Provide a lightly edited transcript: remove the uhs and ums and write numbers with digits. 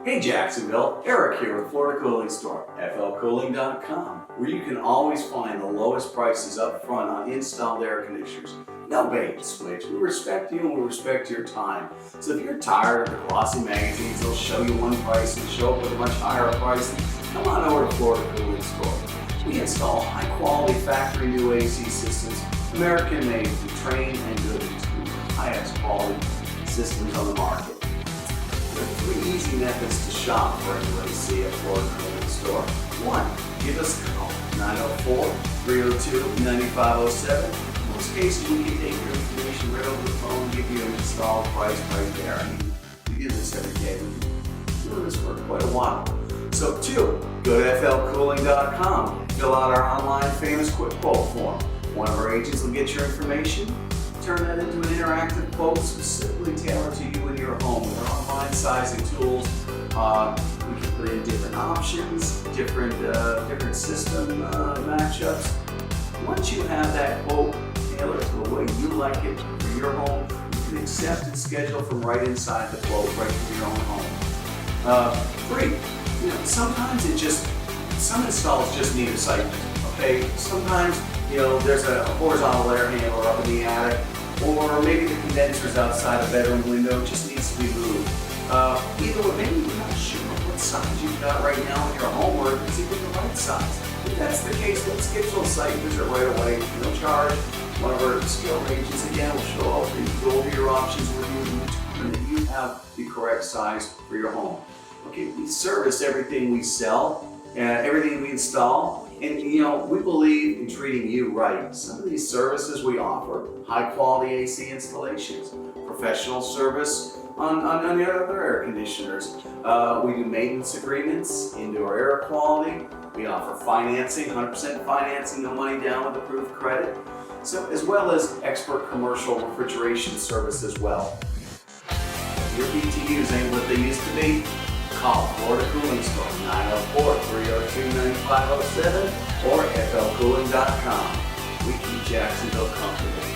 Hey Jacksonville, Eric here with Florida Cooling Store, flcooling.com, where you can always find the lowest prices up front on installed air conditioners. No bait and switch. We respect you and we respect your time. So if you're tired of the glossy magazines, they'll show you one price and show up with a much higher price. Come on over to Florida Cooling Store. We install high quality factory new AC systems, American made, from trained and good to the highest quality systems on the market. There are three easy methods to shop for a new AC at Florida Cooling Store. One, give us a call, 904-302-9507. In most cases, we can take your information right over the phone and give you an installed price right there. I mean, we do this every day. We've been doing this for quite a while. So two, go to flcooling.com, fill out our online famous quick quote form. One of our agents will get your information, turn that into an interactive quote specifically tailored to you and your home. With our online sizing tools, we can put in different options, different system matchups. Once you have that quote tailored to the way you like it for your home, you can accept and schedule from right inside the quote, right from your own home. Three, sometimes some installs just need a site visit, okay? Sometimes, there's a horizontal air handler up in the attic, or maybe the condenser's outside a bedroom window, just needs to be moved. Either way, maybe you're not sure what size you've got right now in your home, or if it's even the right size. If that's the case, let's schedule a site visit right away, no charge. One of our skilled agents, again, will show up and go over your options with you and determine that you have the correct size for your home. Okay, we service everything we sell, everything we install, and we believe in treating you right. Some of these services we offer: high quality AC installations, professional service on the other air conditioners. We do maintenance agreements, indoor air quality. We offer financing, 100% financing, no money down with approved credit. So, as well as expert commercial refrigeration service as well. If your BTUs ain't what they used to be, call Florida Cooling Store, 904-302-9507 or flcooling.com. We keep Jacksonville comfortable.